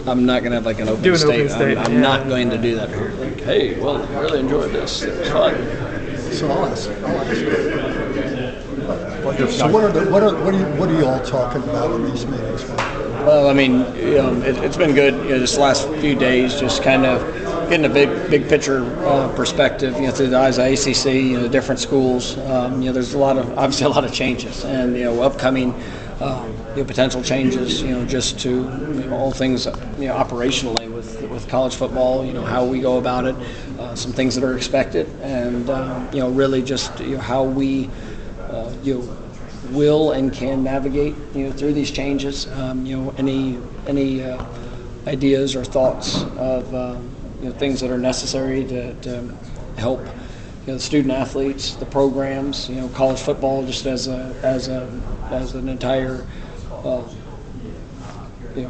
I'm not going to have like an open statement. I'm not going to do that here. Like, hey, well, I really enjoyed this. It was fun. So I'll ask. So what are you all talking about in these meetings? Well, I mean, it's been good. This last few days, just kind of getting a big picture perspective, through the eyes of ACC, the different schools. There's obviously a lot of changes, and upcoming potential changes. Just to all things operationally with college football. How we go about it, some things that are expected, and really just how we will and can navigate through these changes. Any ideas or thoughts of things that are necessary to help the student athletes, the programs, college football just as an entire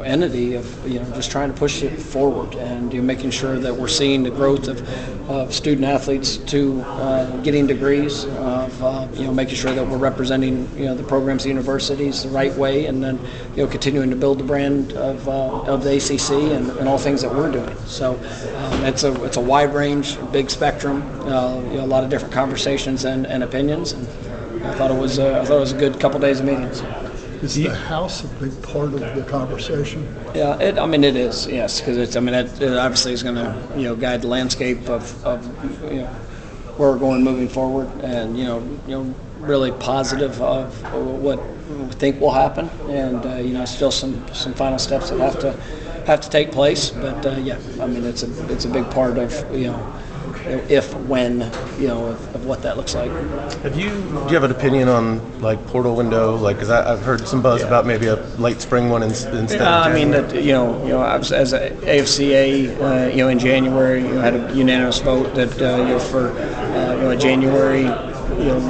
entity of just trying to push it forward and making sure that we're seeing the growth of student athletes to getting degrees, of making sure that we're representing the programs, the universities the right way, and then continuing to build the brand of the ACC and all things that we're doing. So it's a wide range, big spectrum, a lot of different conversations and opinions, and I thought it was a good couple days of meetings. Is the House a big part of the conversation? Yeah, it is, yes, because it obviously is going to guide the landscape of where we're going moving forward, and really positive of what we think will happen, and still some final steps that have to take place, but it's a big part of when of what that looks like. Do you have an opinion on like portal window? Like, because I've heard some buzz about maybe a late spring one instead. I mean that I was, as a AFCA in January had a unanimous vote that for a January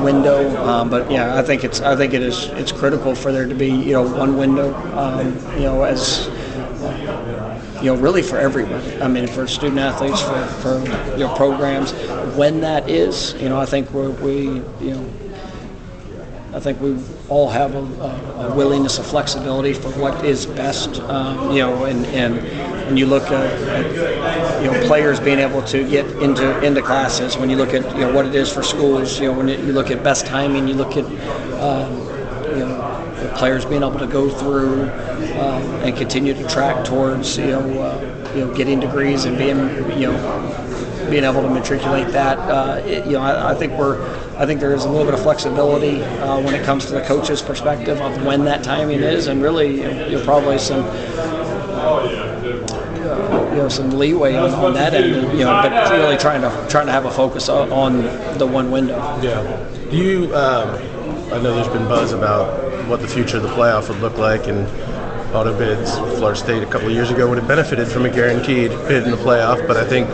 window, but I think it's critical for there to be one window as really for everybody. I mean, for student athletes, for programs, when that is, I think we all have a willingness, a flexibility for what is best, and when you look at players being able to get into classes, when you look at what it is for schools, when you look at best timing, you look at players being able to go through and continue to track towards getting degrees and being able to matriculate that. I think there is a little bit of flexibility when it comes to the coach's perspective of when that timing is, and really probably some leeway on that end, but really trying to have a focus on the one window. Yeah. Do you? I know there's been buzz about what the future of the playoff would look like, and auto bids. Florida State a couple of years ago would have benefited from a guaranteed bid in the playoff, but I think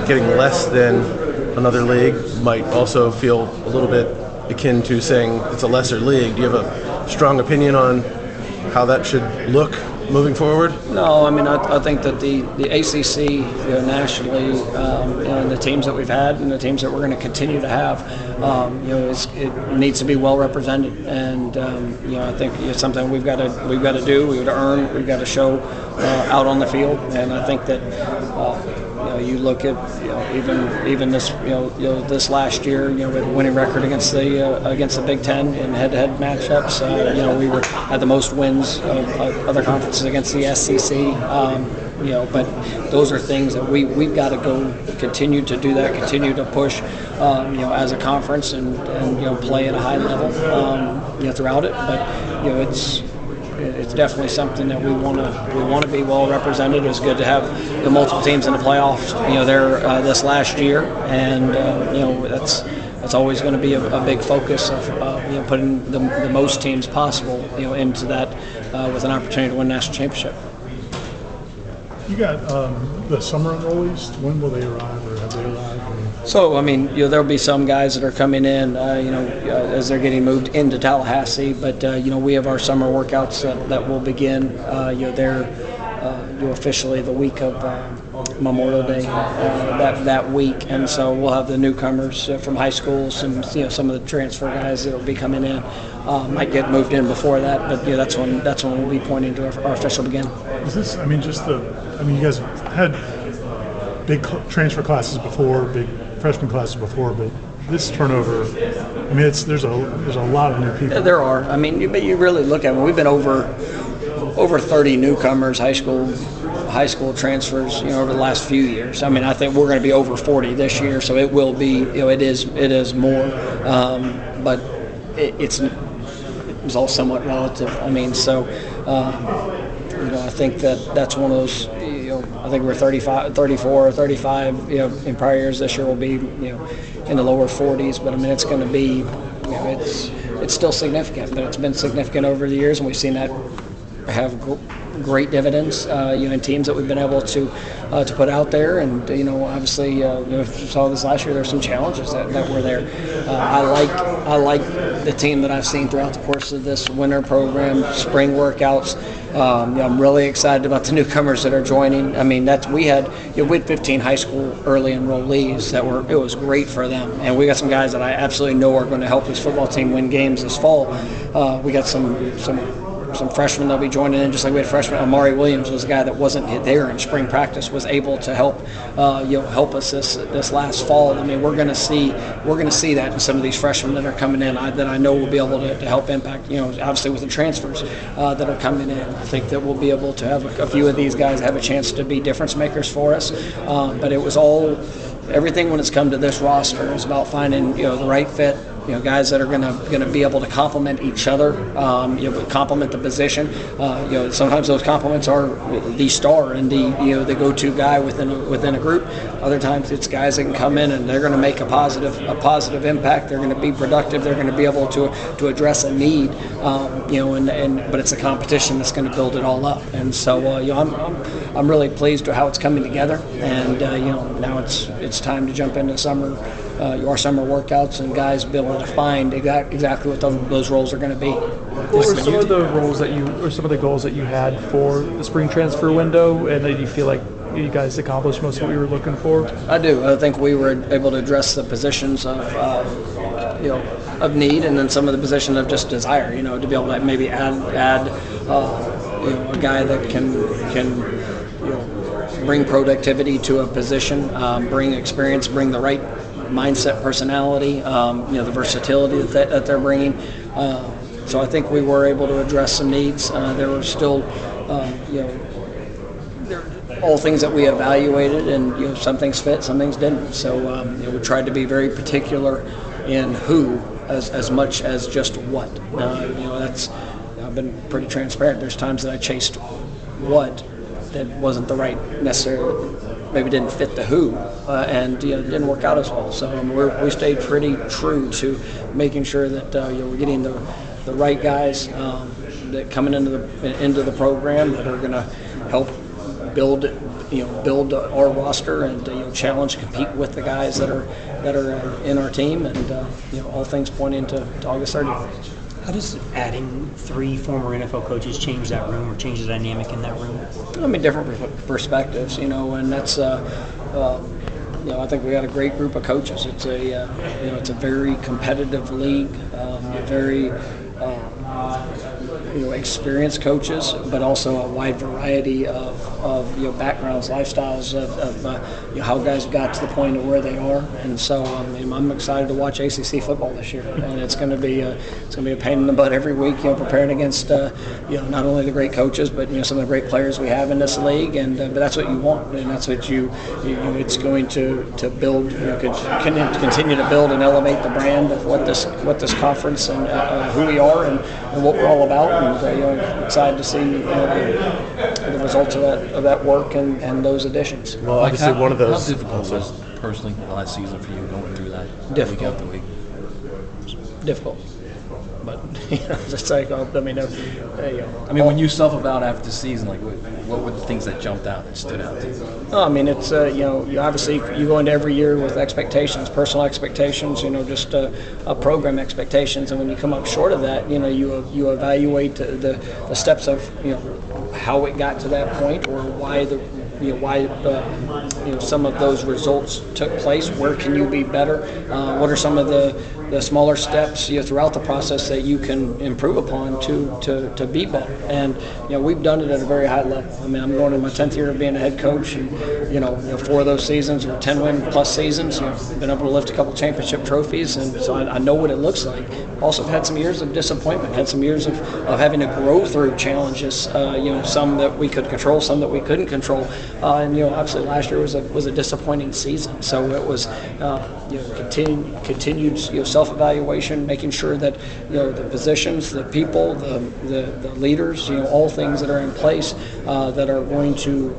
getting less than another league might also feel a little bit akin to saying it's a lesser league. Do you have a strong opinion on how that should look moving forward? No, I mean I think that the ACC nationally, and the teams that we've had and the teams that we're going to continue to have, it needs to be well represented, and I think it's something we've got to do, we've got to earn, we've got to show out on the field, and I think that you look at even this this last year, with a winning record against the Big Ten in head-to-head matchups. We had the most wins of other conferences against the SEC. But those are things that we've got to go continue to do that, continue to push, as a conference and play at a high level, throughout it. But it's definitely something that we want to be well represented. It was good to have the multiple teams in the playoffs, there this last year, and that's always going to be a big focus of putting the most teams possible into that with an opportunity to win a national championship. You got the summer enrollees. When will they arrive, or have they arrived? So, I mean, there'll be some guys that are coming in, as they're getting moved into Tallahassee. But we have our summer workouts that will begin. They're officially the week of Memorial Day that week, and so we'll have the newcomers from high schools and some of the transfer guys that will be coming in. Might get moved in before that, but that's when we'll be pointing to our official begin. Is this? I mean, you guys had big transfer classes before, big freshman classes before, but this turnover, I mean, there's a lot of new people. Yeah, there are. I mean, but you really look at it. We've been over 30 newcomers, high school transfers, over the last few years. I mean, I think we're going to be over 40 this year, so it will be, it is more, but it's all somewhat relative. I mean, so I think that's one of those. I think we're 35, 34, 35. In prior years, this year will be in the lower 40s. But I mean, it's going to be, it's still significant. But it's been significant over the years, and we've seen that have great dividends, in teams that we've been able to put out there. And obviously, if you saw this last year, there's some challenges that were there. I like the team that I've seen throughout the course of this winter program, spring workouts. I'm really excited about the newcomers that are joining. I mean, we had 15 high school early enrollees it was great for them, and we got some guys that I absolutely know are going to help this football team win games this fall. We got some freshmen that'll be joining in, just like we had freshmen. Amari Williams was a guy that wasn't there in spring practice, was able to help us this last fall. I mean, we're going to see that in some of these freshmen that are coming in that I know will be able to help impact. Obviously with the transfers that are coming in, I think that we'll be able to have a few of these guys have a chance to be difference makers for us. But it was everything when it's come to this roster is about finding the right fit. Guys that are going to be able to complement each other, complement the position. Sometimes those complements are the star and the go-to guy within a group. Other times it's guys that can come in and they're going to make a positive impact. They're going to be productive. They're going to be able to address a need. But it's a competition that's going to build it all up. And so I'm really pleased with how it's coming together. And now it's time to jump into our summer workouts and guys be able to find exactly what those roles are going to be. What were some of the roles some of the goals that you had for the spring transfer window, and that you feel like you guys accomplished most of what you were looking for? I do. I think we were able to address the positions of need, and then some of the positions of just desire. To be able to maybe add a guy that can bring productivity to a position, bring experience, bring the right mindset, personality, the versatility that they're bringing. So I think we were able to address some needs. There were still, all things that we evaluated, and some things fit, some things didn't. So we tried to be very particular in who as much as just what. I've been pretty transparent. There's times that I chased what that wasn't the right necessarily. Maybe didn't fit the who, and didn't work out as well. So we stayed pretty true to making sure that we're getting the right guys that coming into the program that are going to help build our roster and challenge, compete with the guys that are in our team, and all things pointing to August 30th. How does adding 3 former NFL coaches change that room or change the dynamic in that room? I mean, different perspectives, and that's, I think we got a great group of coaches. It's a very competitive league, very experienced coaches, but also a wide variety of backgrounds, lifestyles of how guys got to the point of where they are. And so I'm excited to watch ACC football this year, and it's going to be a pain in the butt every week, preparing against not only the great coaches, but some of the great players we have in this league. And but that's what you want, and that's what it's going to build, continue to build and elevate the brand of what this conference and who we are and what we're all about. And excited to see the results of that work and those additions. Well, obviously one of those. How difficult was personally the last season for you going through that week after week? Difficult, but just like when you self-evaluate after the season, like what were the things that jumped out, that stood out to you? No, I mean it's you obviously you go into every year with expectations, personal expectations, just program expectations, and when you come up short of that, you evaluate the steps of how it got to that point, or why some of those results took place. Where can you be better? What are some of the the smaller steps throughout the process that you can improve upon to be better. And we've done it at a very high level. I mean, I'm going to my 10th year of being a head coach, and 4 of those seasons were 10-win-plus seasons. Been able to lift a couple championship trophies, and so I know what it looks like. Also had some years of disappointment, had some years of having to grow through challenges. Some that we could control, some that we couldn't control, and obviously last year was a disappointing season. So it was continued self-evaluation, making sure that the positions, the people, the leaders, all things that are in place that are going to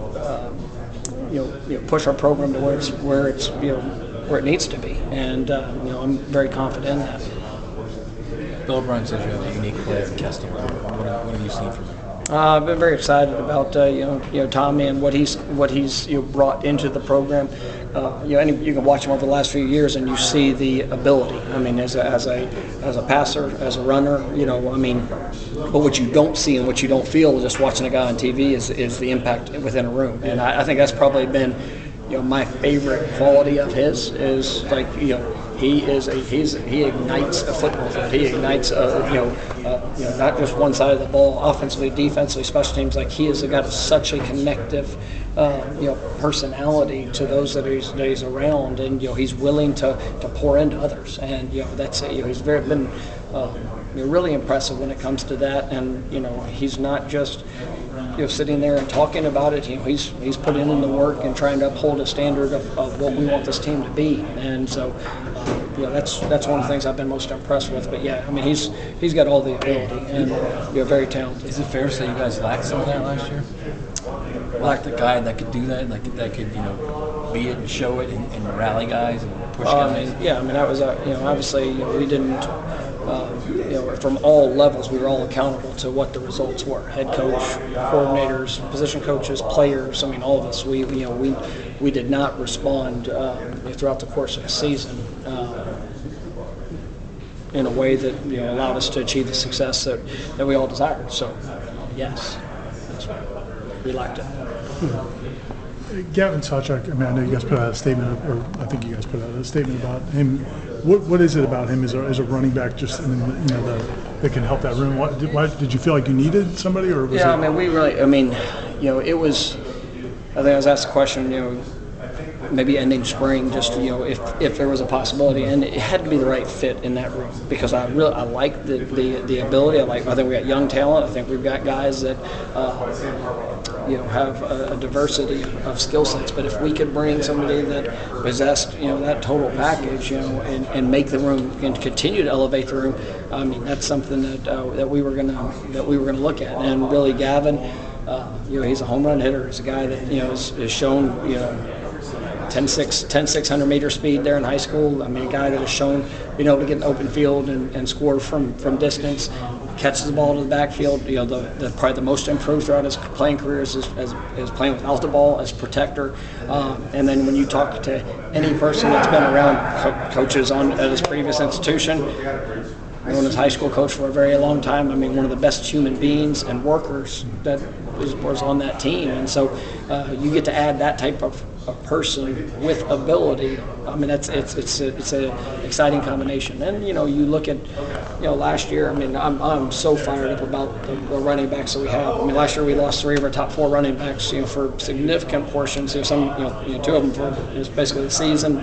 push our program to where it needs to be. And I'm very confident in that. Bill O'Brien says you have a unique player in Kestel. What have you seen from him? I've been very excited about Tommy and what he's brought into the program. And you can watch him over the last few years, and you see the ability. I mean, as a passer, as a runner, but what you don't see and what you don't feel just watching a guy on TV is the impact within a room. And I think that's probably been my favorite quality of his is he ignites a football field. He ignites not just one side of the ball, offensively, defensively, special teams. He has got such a connective personality to those that he's around, and he's willing to pour into others, and that's it. He's been really impressive when it comes to that, and he's not just sitting there and talking about it. He's putting in the work and trying to uphold a standard of what we want this team to be, and so that's one of the things I've been most impressed with. But he's got all the ability and very talented. Is it fair to say you guys lacked some of that last year? Lacked a guy that could do that, that could be it and show it and rally guys and push guys. That was obviously we didn't. From all levels, we were all accountable to what the results were. Head coach, coordinators, position coaches, players. All of us. We did not respond throughout the course of the season in a way that allowed us to achieve the success that we all desired. So, yes, we lacked it. Gavin Sawchuk, I know you guys put out a statement, or I think you guys put out a statement about him. What is it about him as a running back just that can help that room? Why did you feel like you needed somebody, or was it? We really. It was. I think I was asked the question. Maybe ending spring, just if there was a possibility, and it had to be the right fit in that room because I like the ability. I think we got young talent. I think we've got guys that have a diversity of skill sets. But if we could bring somebody that possessed that total package, and make the room and continue to elevate the room, that's something that we were gonna look at. And really, Gavin, he's a home run hitter. He's a guy that has shown 10-600 meter speed there in high school. A guy that has shown being able to get an open field and score from distance, catches the ball to the backfield. Probably the most improved throughout his playing career is playing without the ball as protector. And then when you talk to any person that's been around coaches at his previous institution, known as high school coach for a very long time. One of the best human beings and workers that was on that team. And so you get to add that type of a person with ability. It's an exciting combination. And you look at last year. I'm so fired up about the running backs that we have. Last year we lost 3 of our top 4 running backs. For significant portions. Some 2 of them for basically the season.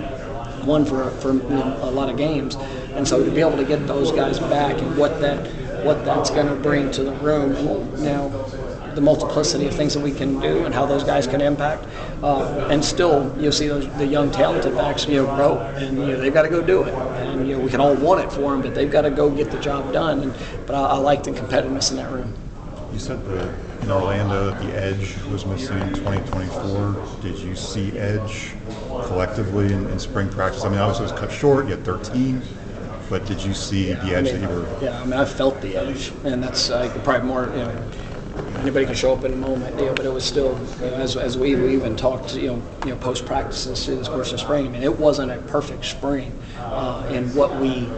1 for a lot of games. And so to be able to get those guys back and what that's going to bring to the room. The multiplicity of things that we can do and how those guys can impact, and still you'll see the young talented backs grow, and they've got to go do it, and we can all want it for them, but they've got to go get the job done. But I like the competitiveness in that room. You said in Orlando that the edge was missing in 2024. Did you see edge collectively in spring practice? Obviously it was cut short. You had 13. But did you see the edge that you were? Yeah, I felt the edge, and that's probably more. Anybody can show up in a moment, but it was still, as we even talked, post practices through this course of spring. It wasn't a perfect spring in what we,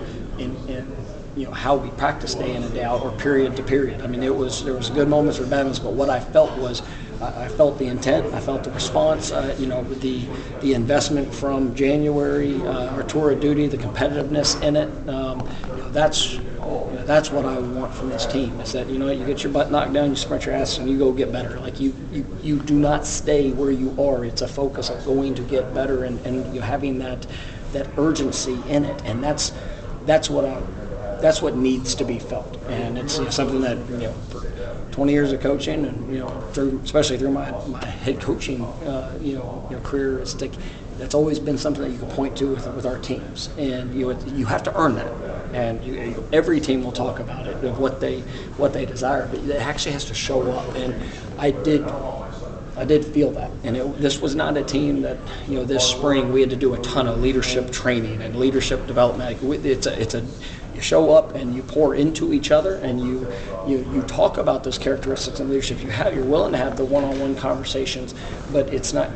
how we practiced day in and day out or period to period. There was good moments or bad moments, but what I felt was I felt the intent, I felt the response, you know, the investment from January, our tour of duty, the competitiveness in it. You know, that's what I want from this team, is that, you know, you get your butt knocked down, you sprint your ass, and you go get better. Like, you do not stay where you are. It's a focus of going to get better, and you having that urgency in it, and that's what needs to be felt. And it's, you know, something that, you know, for 20 years of coaching, and, you know, especially through my head coaching career, it's like, that's always been something that you can point to with our teams, and you have to earn that. And every team will talk about it, of what they desire, but it actually has to show up. And I did feel that. And this was not a team that, you know, this spring we had to do a ton of leadership training and leadership development. You show up and you pour into each other, and you talk about those characteristics of leadership. You're willing to have the one-on-one conversations, but it's not.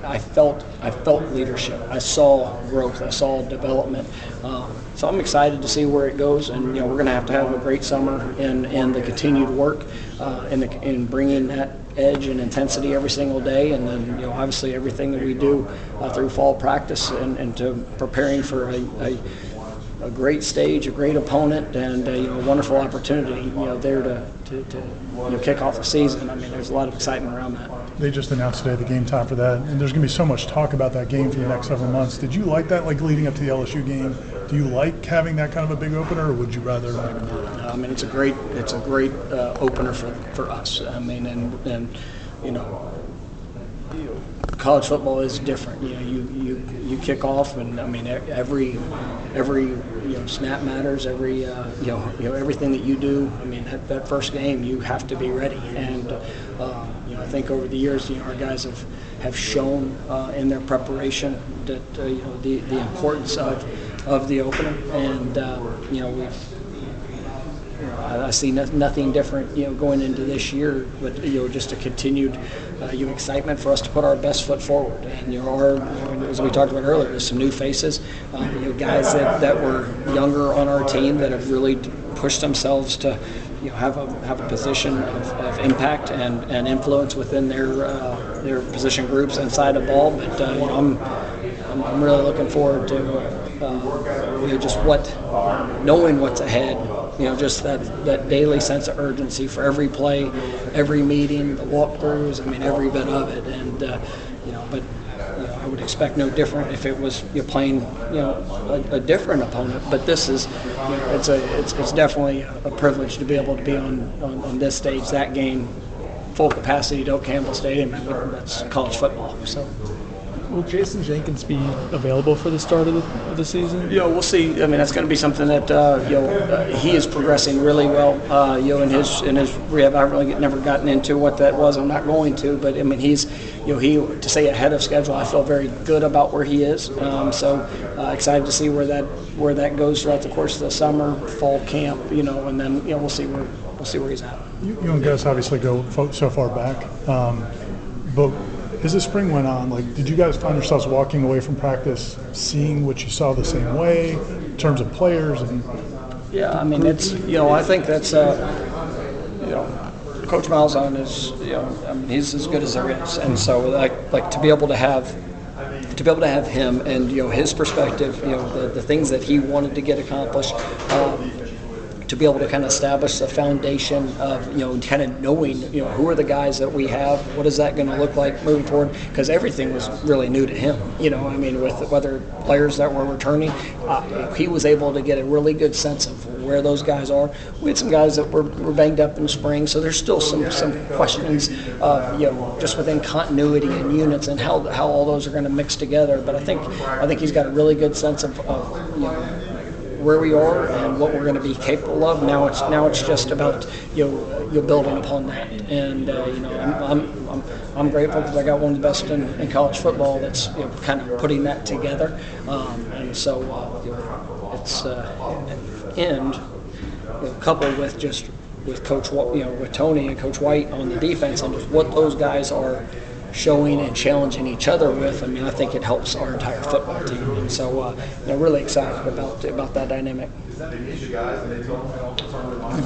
I felt leadership. I saw growth. I saw development. So I'm excited to see where it goes, and, you know, we're going to have a great summer in the continued work in bringing that edge and intensity every single day, and then, you know, obviously everything that we do through fall practice and to preparing for a great stage, a great opponent, and you know, a wonderful opportunity, you know, there to you know, kick off the season. I mean, there's a lot of excitement around that. They just announced today the game time for that, and there's going to be so much talk about that game for the next several months. Did you like that, like leading up to the LSU game? Do you like having that kind of a big opener, or would you rather maybe not? I mean, it's a great opener for us. I mean, and you know, college football is different. You know, you kick off, and I mean, every you know, snap matters. Every you know everything that you do. I mean, that first game, you have to be ready. And you know, I think over the years, you know, our guys have shown in their preparation that you know, the importance of the opener, and you know, I see nothing different, you know, going into this year, but, you know, just a continued excitement for us to put our best foot forward. And, you know, as we talked about earlier, there's some new faces, you know, guys that were younger on our team that have really pushed themselves to, you know, have a position of impact and influence within their position groups inside the ball. But you know, I'm really looking forward to you know, just knowing what's ahead. You know, just that daily sense of urgency for every play, every meeting, the walkthroughs. I mean, every bit of it. And you know, but you know, I would expect no different if it was, you're playing, you know, a different opponent. But this is, you know, it's definitely a privilege to be able to be on this stage, that game, full capacity, Doak Campbell Stadium. I mean, that's college football. So. Will Jason Jenkins be available for the start of the season? You know, we'll see. I mean, that's going to be something that you know, he is progressing really well. You know, in his rehab, I've really never gotten into what that was. I'm not going to, but I mean, he's, you know, to say ahead of schedule, I feel very good about where he is. So excited to see where that goes throughout the course of the summer, fall camp. You know, and then, you know, we'll see where he's at. You and Gus obviously go so far back, but as the spring went on, like, did you guys find yourselves walking away from practice seeing what you saw the same way in terms of players? And yeah, I mean, it's, you know, I think that's you know, Coach Malzahn is, you know, I mean, he's as good as there is, and so like to be able to have him and, you know, his perspective, you know, the things that he wanted to get accomplished. To be able to kind of establish the foundation of, you know, kind of knowing, you know, who are the guys that we have, what is that going to look like moving forward, because everything was really new to him, you know. I mean, with whether players that were returning, he was able to get a really good sense of where those guys are. We had some guys that were banged up in the spring, so there's still some questions, you know, just within continuity and units and how all those are going to mix together. But I think he's got a really good sense of you know, where we are and what we're going to be capable of. Now it's just about, you know, you're building upon that. And you know, I'm grateful because I got one of the best in college football that's, you know, kind of putting that together. And so you know, it's and you know, coupled with Coach, you know, with Tony and Coach White on the defense and just what those guys are showing and challenging each other with. I mean, I think it helps our entire football team, and so you know, really excited about that dynamic.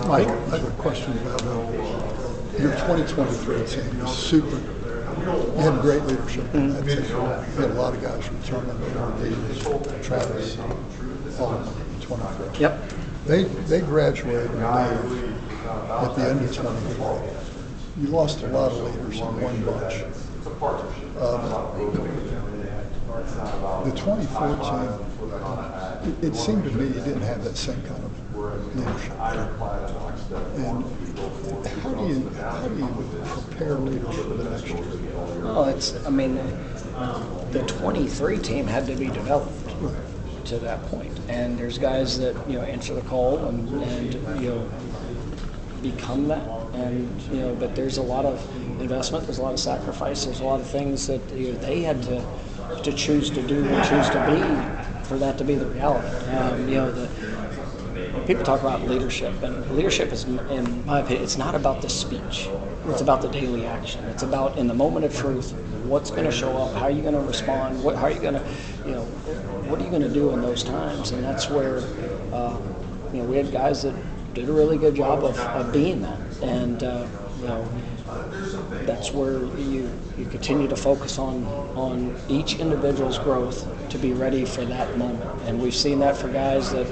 Mike, I have a question about your 2023 team was super. You had great leadership on that team. You had a lot of guys returning. Travis, all of them, 23. Yep. They graduated and leave at the end of 23. You lost a lot of leaders in one bunch. The 2014, it seemed to me you didn't have that same kind of leadership. And how do you prepare leaders for the next year? Well, the 23 team had to be developed to that point, and there's guys that answer the call and become that, and but there's a lot of investment, there's a lot of sacrifice, there's a lot of things that they had to choose to do and choose to be for that to be the reality. People talk about leadership, and leadership is, in my opinion, it's not about the speech. It's about the daily action. It's about, in the moment of truth, what's going to show up, how are you going to respond, what are you going to do in those times, and that's where we had guys that did a really good job of being that, and that's where you continue to focus on each individual's growth to be ready for that moment, and we've seen that for guys that.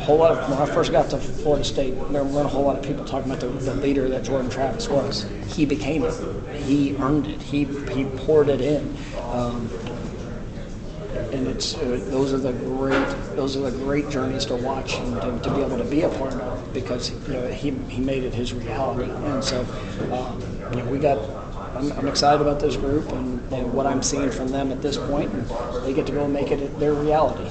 When I first got to Florida State, there weren't a whole lot of people talking about the leader that Jordan Travis was. He became it. He earned it. He poured it in. And those are the great journeys to watch and to be able to be a part of, because he made it his reality. And so I'm excited about this group and what I'm seeing from them at this point, and they get to go and make it their reality.